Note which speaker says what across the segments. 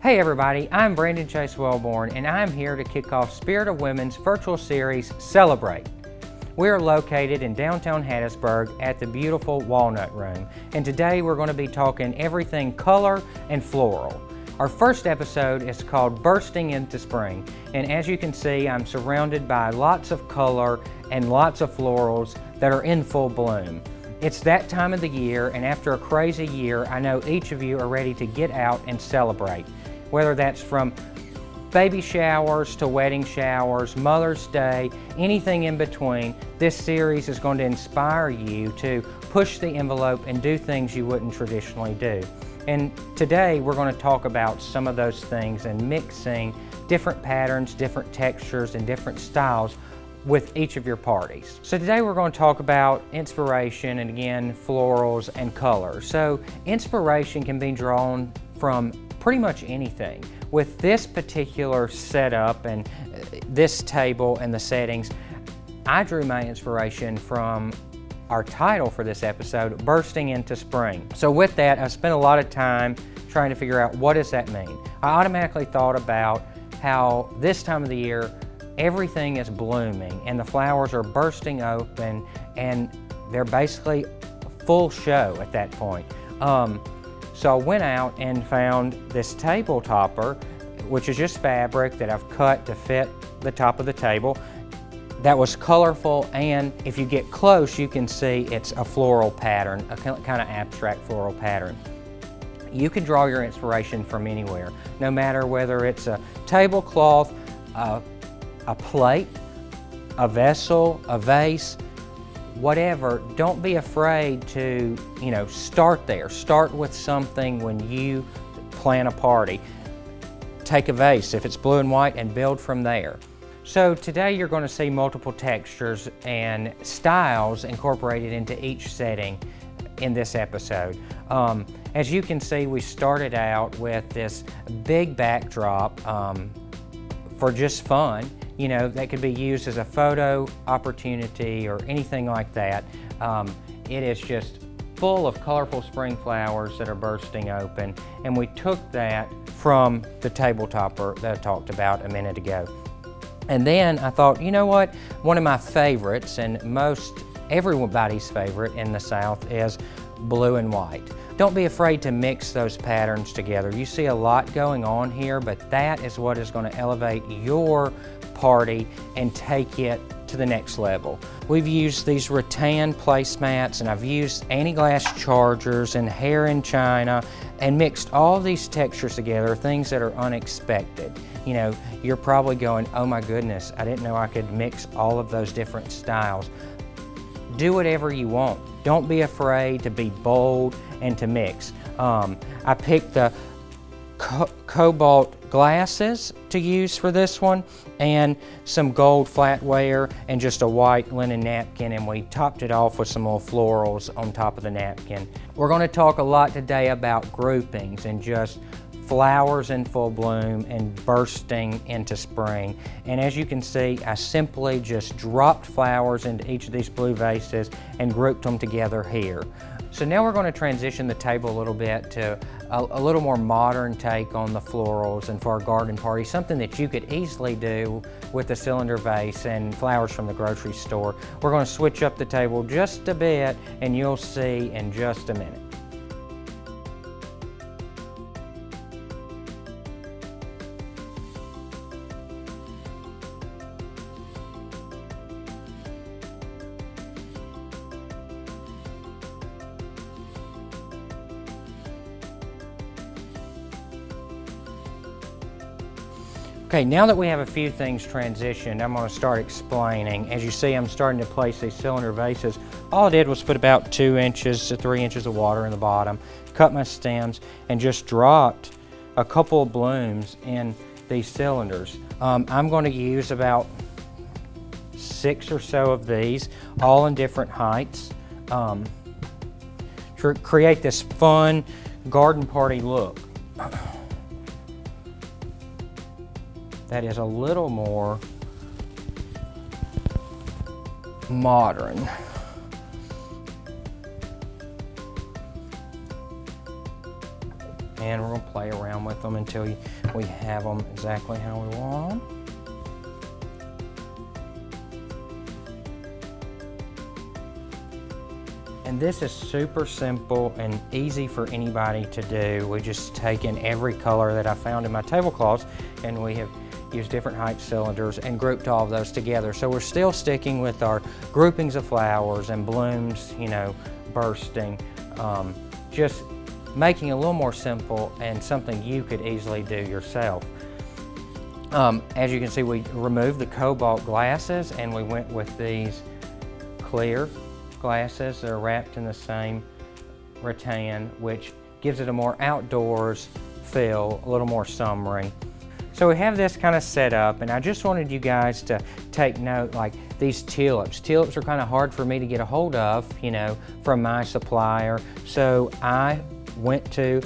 Speaker 1: Hey everybody, I'm Brandon Chase Wellborn and I'm here to kick off Spirit of Women's virtual series, Celebrate. We are located in downtown Hattiesburg at the beautiful Walnut Room, and today we're going to be talking everything color and floral. Our first episode is called Bursting into Spring, and as you can see, I'm surrounded by lots of color and lots of florals that are in full bloom. It's that time of the year, and after a crazy year, I know each of you are ready to get out and celebrate. Whether that's from baby showers to wedding showers, Mother's Day, anything in between, this series is going to inspire you to push the envelope and do things you wouldn't traditionally do. And today we're going to talk about some of those things and mixing different patterns, different textures, and different styles with each of your parties. So today we're going to talk about inspiration and again, florals and colors. So inspiration can be drawn from pretty much anything. With this particular setup and this table and the settings, I drew my inspiration from our title for this episode, Bursting into Spring. So with that, I spent a lot of time trying to figure out what does that mean. I automatically thought about how this time of the year, everything is blooming and the flowers are bursting open and they're basically full show at that point. So I went out and found this table topper, which is just fabric that I've cut to fit the top of the table. That was colorful, and if you get close, you can see it's a floral pattern, a kind of abstract floral pattern. You can draw your inspiration from anywhere, no matter whether it's a tablecloth, a plate, a vessel, a vase, whatever. Don't be afraid to, start there. Start with something when you plan a party. Take a vase if it's blue and white and build from there. So today you're going to see multiple textures and styles incorporated into each setting in this episode. As you can see, we started out with this big backdrop for just fun. That could be used as a photo opportunity or anything like that. It is just full of colorful spring flowers that are bursting open, and we took that from the table topper that I talked about a minute ago. And then I thought, you know what? One of my favorites, and most everybody's favorite in the South, is blue and white. Don't be afraid to mix those patterns together. You see a lot going on here, but that is what is going to elevate your party and take it to the next level. We've used these rattan placemats, and I've used anti-glass chargers and hair in china and mixed all these textures together, things that are unexpected. You're probably going, oh my goodness, I didn't know I could mix all of those different styles. Do whatever you want. Don't be afraid to be bold and to mix. I picked the cobalt glasses to use for this one, and some gold flatware and just a white linen napkin, and we topped it off with some little florals on top of the napkin. We're going to talk a lot today about groupings and just flowers in full bloom and bursting into spring. And as you can see, I simply just dropped flowers into each of these blue vases and grouped them together here. So now we're going to transition the table a little bit to a little more modern take on the florals and for our garden party, something that you could easily do with a cylinder vase and flowers from the grocery store. We're going to switch up the table just a bit, and you'll see in just a minute. Okay, now that we have a few things transitioned, I'm going to start explaining. As you see, I'm starting to place these cylinder vases. All I did was put about 2 inches to 3 inches of water in the bottom, cut my stems, and just dropped a couple of blooms in these cylinders. I'm going to use about 6 or so of these, all in different heights, to create this fun garden party look. That is a little more modern. and we're going to play around with them until we have them exactly how we want them. And this is super simple and easy for anybody to do. We just taken every color that I found in my tablecloths, and we have used different height cylinders and grouped all of those together. So we're still sticking with our groupings of flowers and blooms, you know, bursting, just making it a little more simple and something you could easily do yourself. As you can see, we removed the cobalt glasses and we went with these clear glasses that are wrapped in the same rattan, which gives it a more outdoors feel, a little more summery. So we have this kind of set up, and I just wanted you guys to take note, like these tulips. Tulips are kind of hard for me to get a hold of, you know, from my supplier. So I went to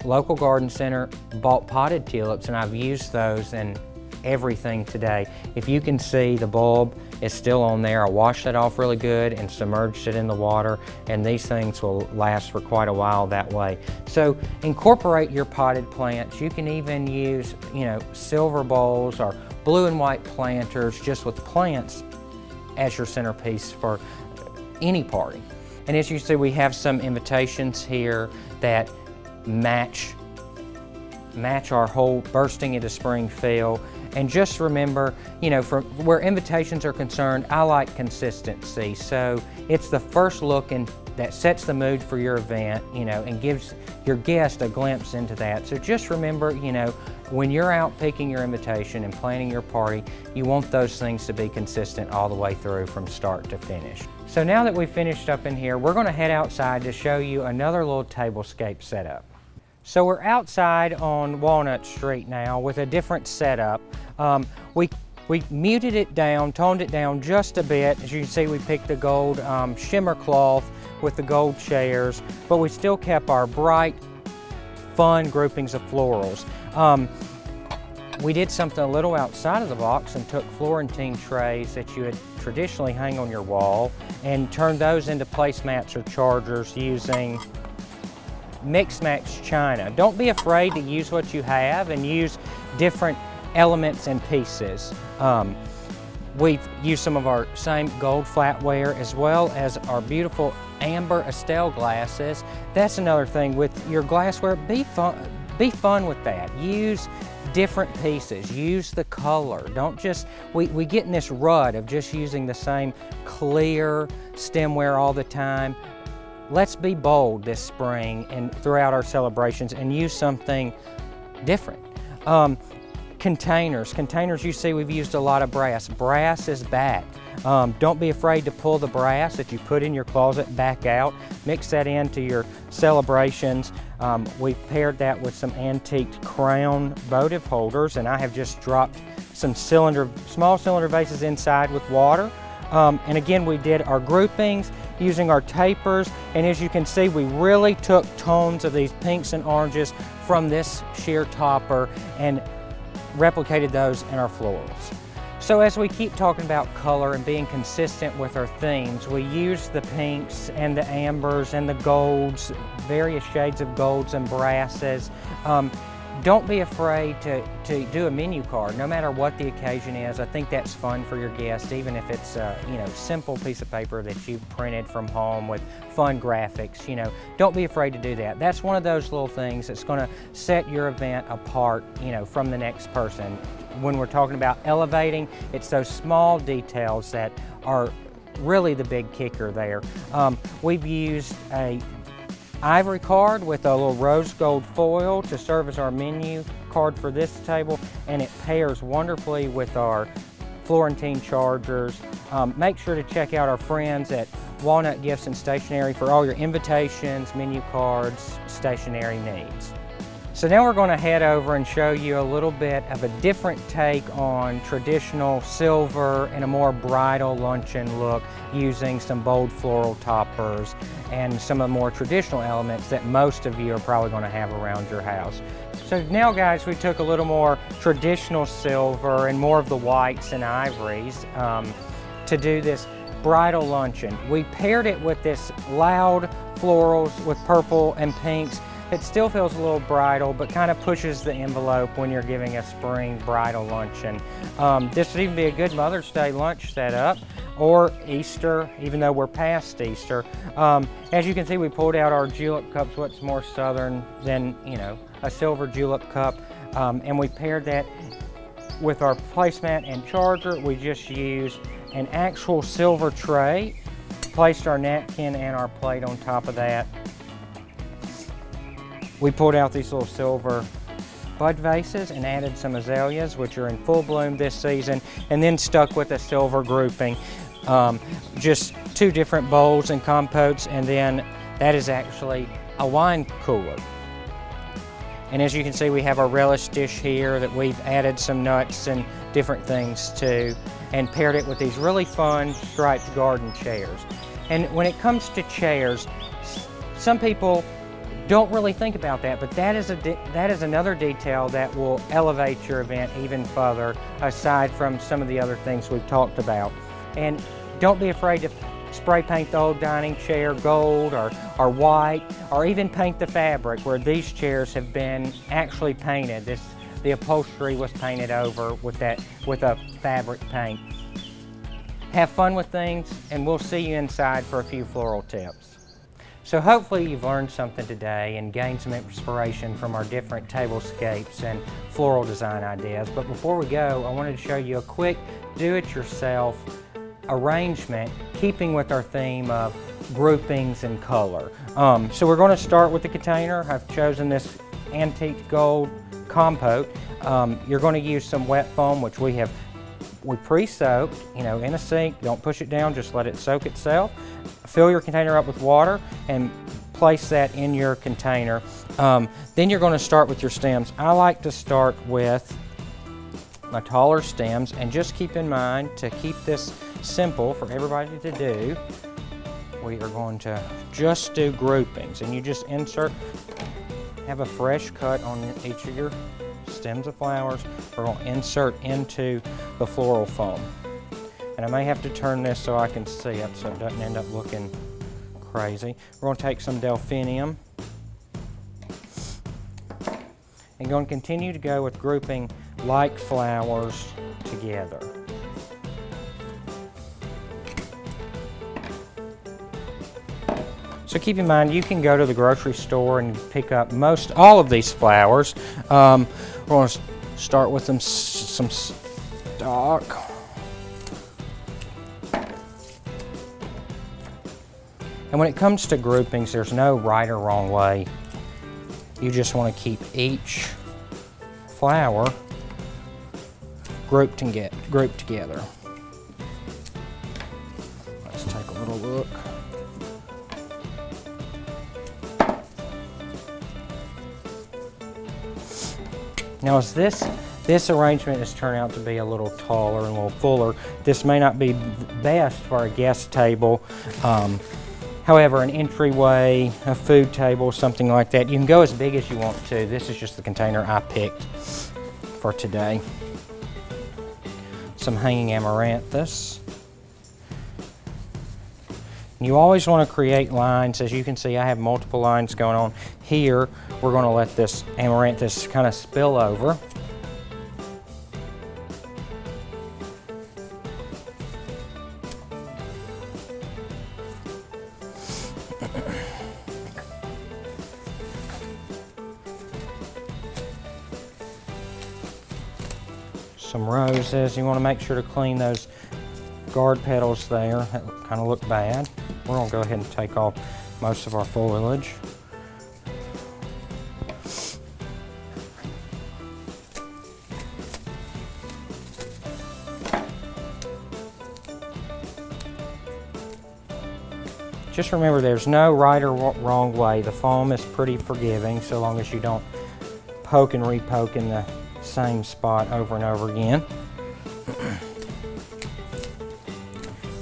Speaker 1: local garden center, bought potted tulips, and I've used those in everything today. If you can see, the bulb is still on there. I washed that off really good and submerged it in the water, and these things will last for quite a while that way. So incorporate your potted plants. You can even use, you know, silver bowls or blue and white planters just with plants as your centerpiece for any party. And as you see, we have some invitations here that match our whole bursting into spring feel. And just remember, you know, from where invitations are concerned, I like consistency. So it's the first look that sets the mood for your event, you know, and gives your guest a glimpse into that. So just remember, you know, when you're out picking your invitation and planning your party, you want those things to be consistent all the way through from start to finish. So now that we've finished up in here, we're going to head outside to show you another little tablescape setup. So we're outside on Walnut Street now with a different setup. We muted it down, toned it down just a bit. As you can see, we picked the gold shimmer cloth with the gold chairs, but we still kept our bright, fun groupings of florals. We did something a little outside of the box and took Florentine trays that you would traditionally hang on your wall and turned those into placemats or chargers using Mix Match China. Don't be afraid to use what you have and use different elements and pieces. We've used some of our same gold flatware as well as our beautiful amber Estelle glasses. That's another thing with your glassware. Be fun with that. Use different pieces. Use the color. Don't just, we get in this rut of just using the same clear stemware all the time. Let's be bold this spring and throughout our celebrations and use something different. Containers, you see we've used a lot of brass. Brass is back. Don't be afraid to pull the brass that you put in your closet back out. Mix that into your celebrations. We've paired that with some antique crown votive holders, and I have just dropped some small cylinder vases inside with water. And again, we did our groupings using our tapers, and as you can see, we really took tones of these pinks and oranges from this sheer topper and replicated those in our florals. So as we keep talking about color and being consistent with our themes, we use the pinks and the ambers and the golds, various shades of golds and brasses. Don't be afraid to do a menu card, no matter what the occasion is. I think that's fun for your guests, even if it's a simple piece of paper that you've printed from home with fun graphics. Don't be afraid to do that. That's one of those little things that's going to set your event apart, from the next person. When we're talking about elevating, it's those small details that are really the big kicker there. We've used a ivory card with a little rose gold foil to serve as our menu card for this table, and it pairs wonderfully with our Florentine chargers. Make sure to check out our friends at Walnut Gifts and Stationery for all your invitations, menu cards, stationery needs. So now we're going to head over and show you a little bit of a different take on traditional silver and a more bridal luncheon look using some bold floral toppers and some of the more traditional elements that most of you are probably going to have around your house. So now, guys, we took a little more traditional silver and more of the whites and ivories to do this bridal luncheon. We paired it with this loud florals with purple and pinks it still feels a little bridal, but kind of pushes the envelope when you're giving a spring bridal luncheon. This would even be a good Mother's Day lunch setup, or Easter, even though we're past Easter. As you can see, we pulled out our julep cups. What's more southern than, you know, a silver julep cup, and we paired that with our placemat and charger. We just used an actual silver tray, placed our napkin and our plate on top of that. We pulled out these little silver bud vases and added some azaleas, which are in full bloom this season, and then stuck with a silver grouping. Just 2 different bowls and compotes, and then that is actually a wine cooler. And as you can see, we have our relish dish here that we've added some nuts and different things to, and paired it with these really fun striped garden chairs. And when it comes to chairs, some people don't really think about that, but that is another detail that will elevate your event even further, aside from some of the other things we've talked about. And don't be afraid to spray paint the old dining chair gold or white, or even paint the fabric where these chairs have been actually painted. The upholstery was painted over with a fabric paint. Have fun with things, and we'll see you inside for a few floral tips. So hopefully you've learned something today and gained some inspiration from our different tablescapes and floral design ideas. But before we go, I wanted to show you a quick do-it-yourself arrangement, keeping with our theme of groupings and color. So we're going to start with the container. I've chosen this antique gold compote. You're going to use some wet foam, which we pre-soaked, you know, in a sink. Don't push it down, just let it soak itself. Fill your container up with water and place that in your container. Then you're going to start with your stems. I like to start with my taller stems, and just keep in mind, to keep this simple for everybody to do, we are going to just do groupings, and you just insert, have a fresh cut on each of your stems of flowers. We're going to insert into the floral foam. And I may have to turn this so I can see it so it doesn't end up looking crazy. We're going to take some delphinium and going to continue to go with grouping like flowers together. So keep in mind, you can go to the grocery store and pick up all of these flowers. We're going to start with some stock. And when it comes to groupings, there's no right or wrong way. You just want to keep each flower grouped together. Let's take a little look. Now, as this arrangement has turned out to be a little taller and a little fuller, this may not be best for a guest table. However, an entryway, a food table, something like that, you can go as big as you want to. This is just the container I picked for today. Some hanging amaranthus. You always want to create lines. As you can see, I have multiple lines going on. Here, we're going to let this amaranthus kind of spill over. Some roses. You want to make sure to clean those guard petals there that kind of look bad. We're going to go ahead and take off most of our foliage. Just remember, there's no right or wrong way. The foam is pretty forgiving so long as you don't poke and re-poke in the same spot over and over again.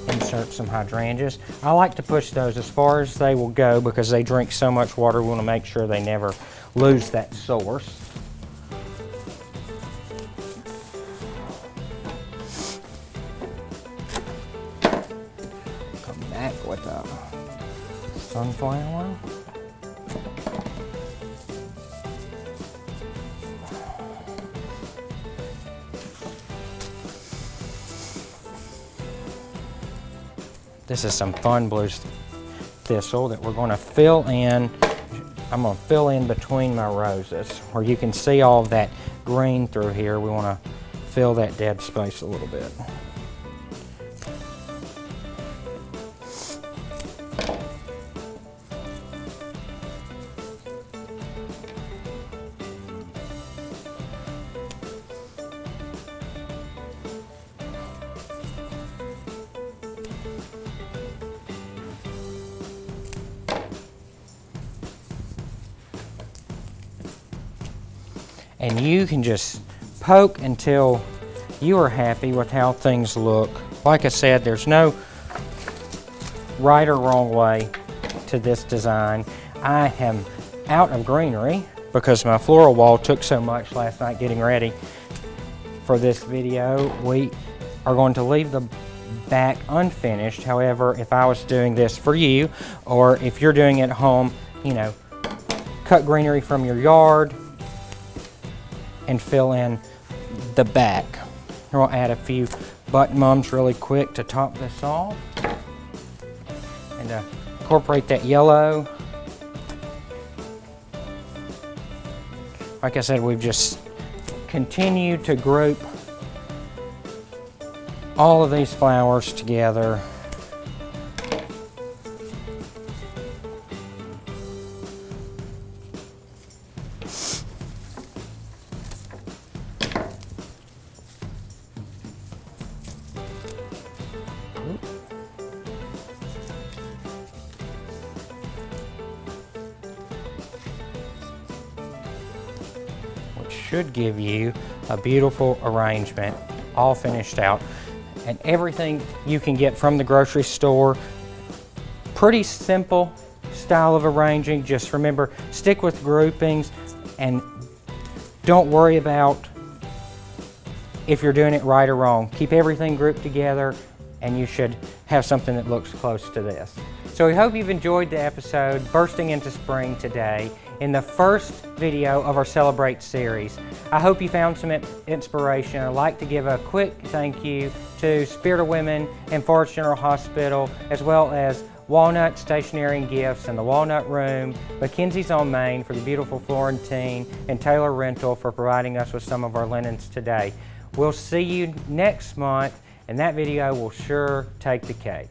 Speaker 1: Insert some hydrangeas. I like to push those as far as they will go because they drink so much water. We want to make sure they never lose that source. Come back with a sunflower. This is some fun blue thistle that we're going to fill in. I'm going to fill in between my roses where you can see all of that green through here. We want to fill that dead space a little bit. And you can just poke until you are happy with how things look. Like I said, there's no right or wrong way to this design. I am out of greenery because my floral wall took so much last night getting ready for this video. We are going to leave the back unfinished. However, if I was doing this for you, or if you're doing it at home, you know, cut greenery from your yard and fill in the back. We'll add a few button mums really quick to top this off and incorporate that yellow. Like I said, we've just continued to group all of these flowers together. Which should give you a beautiful arrangement, all finished out. And everything you can get from the grocery store. Pretty simple style of arranging. Just remember, stick with groupings and don't worry about if you're doing it right or wrong. Keep everything grouped together and you should have something that looks close to this. So we hope you've enjoyed the episode, Bursting into Spring today, in the first video of our Celebrate series. I hope you found some inspiration. I'd like to give a quick thank you to Spirit of Women and Forest General Hospital, as well as Walnut Stationery and Gifts and the Walnut Room, Mackenzie's on Main for the beautiful Florentine, and Taylor Rental for providing us with some of our linens today. We'll see you next month, and that video will sure take the cake.